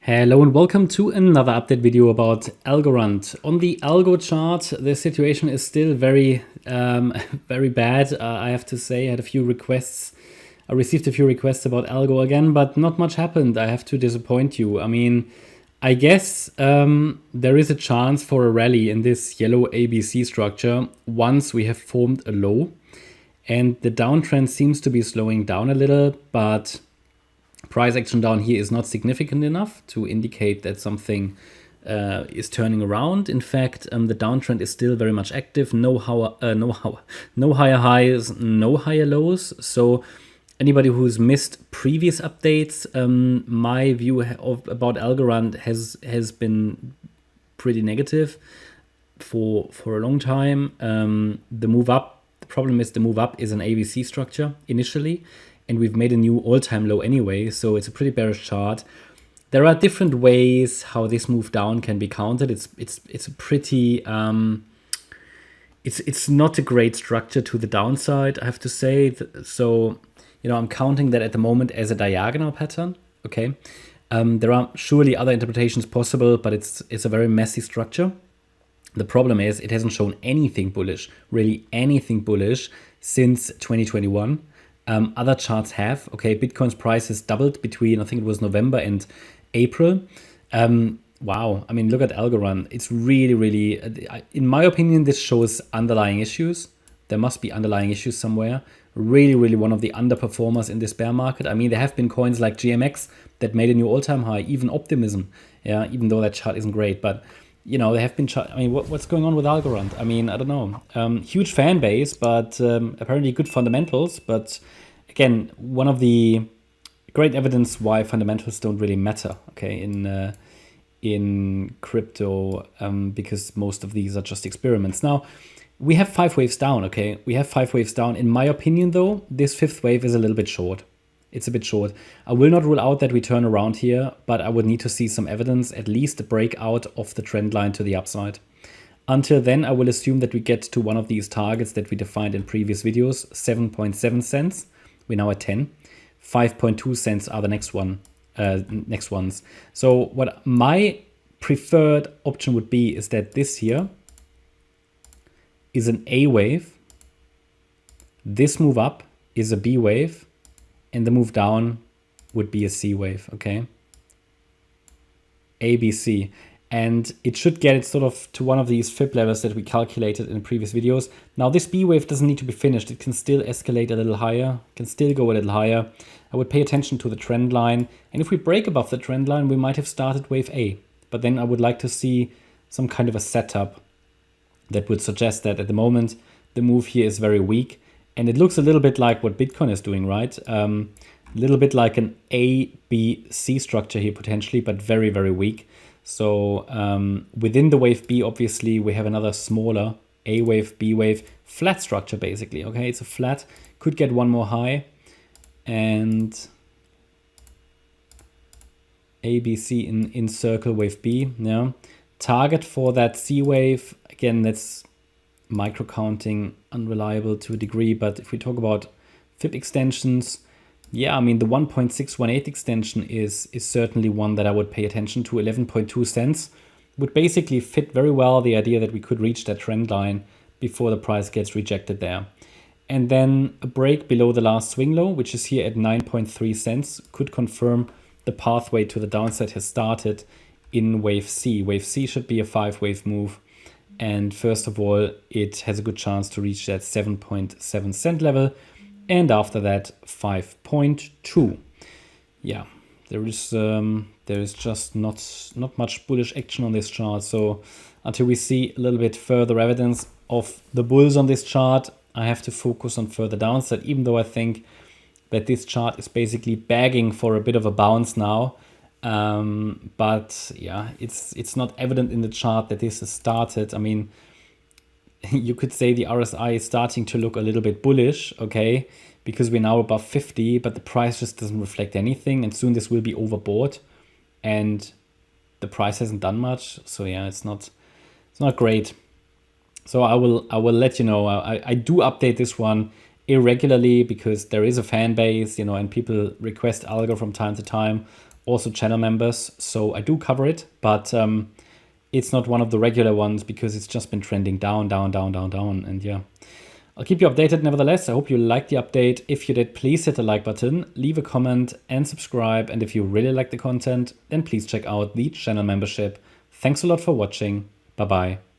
Hello and welcome to another update video about Algorand. On the Algo chart, the situation is still very, very bad. I have to say, I had a few requests. I received a few requests about Algo again, but not much happened. I have to disappoint you. I mean, I guess there is a chance for a rally in this yellow ABC structure once we have formed a low. And the downtrend seems to be slowing down a little, but price action down here is not significant enough to indicate that something is turning around. In fact, the downtrend is still very much active. No higher highs, no higher lows. So anybody who's missed previous updates, my view about Algorand has been pretty negative for a long time. The move up, the problem is the move up is an ABC structure initially, and we've made a new all-time low anyway, so it's a pretty bearish chart. There are different ways how this move down can be countered. It's a pretty it's not a great structure to the downside, I have to say. So I'm counting that at the moment as a diagonal pattern. Okay, there are surely other interpretations possible, but it's a very messy structure. The problem is it hasn't shown anything bullish, really anything bullish, since 2021. Other charts have. Okay, Bitcoin's price has doubled between, I think it was November and April. Wow, I mean, look at Algorand. It's really, in my opinion, this shows underlying issues. There must be underlying issues somewhere. Really one of the underperformers in this bear market. I mean, there have been coins like GMX that made a new all-time high, even Optimism. Yeah, even though that chart isn't great, but they have been. I mean, what's going on with Algorand? I mean, I don't know. Huge fan base, but apparently good fundamentals. But again, one of the great evidence why fundamentals don't really matter. Okay, in crypto, because most of these are just experiments. Now, we have 5 waves down. Okay, we have 5 waves down. In my opinion, though, this 5th wave is a little bit short. It's a bit short. I will not rule out that we turn around here, but I would need to see some evidence, at least a breakout of the trend line to the upside. Until then, I will assume that we get to one of these targets that we defined in previous videos, 7.7 cents. We're now at 10. 5.2 cents are the next ones. So what my preferred option would be is that this here is an A wave. This move up is a B wave. And the move down would be a C wave, okay? A, B, C. And it should get it sort of to one of these fib levels that we calculated in previous videos. Now, this B wave doesn't need to be finished. It can still escalate a little higher, can still go a little higher. I would pay attention to the trend line. And if we break above the trend line, we might have started wave A. But then I would like to see some kind of a setup that would suggest that at the moment, the move here is very weak. And it looks a little bit like what Bitcoin is doing, right? A little bit like an A, B, C structure here potentially, but very weak. So within the wave B, obviously, we have another smaller A wave, B wave, flat structure basically. Okay, it's a flat, could get one more high. And A, B, C in circle wave B. Yeah. Target for that C wave, again, that's micro counting, unreliable to a degree, but if we talk about fib extensions, yeah, I mean the 1.618 extension is certainly one that I would pay attention to. 11.2 cents would basically fit very well the idea that we could reach that trend line before the price gets rejected there. And then a break below the last swing low, which is here at 9.3 cents, could confirm the pathway to the downside has started in wave C. Wave C should be a 5-wave move. And first of all, it has a good chance to reach that 7.7 cent level. And after that, 5.2. Yeah, there is just not much bullish action on this chart. So until we see a little bit further evidence of the bulls on this chart, I have to focus on further downside, even though I think that this chart is basically begging for a bit of a bounce now. But yeah, it's not evident in the chart that this has started. I mean, you could say the RSI is starting to look a little bit bullish, okay, because we're now above 50, but the price just doesn't reflect anything, and soon this will be overbought, and the price hasn't done much. So yeah, it's not great. So I will let you know. I do update this one irregularly because there is a fan base, and people request Algo from time to time. also channel members. So I do cover it, but it's not one of the regular ones because it's just been trending down, down, down, down, down. And yeah, I'll keep you updated nevertheless. I hope you liked the update. If you did, please hit the like button, leave a comment and subscribe. And if you really like the content, then please check out the channel membership. Thanks a lot for watching. Bye-bye.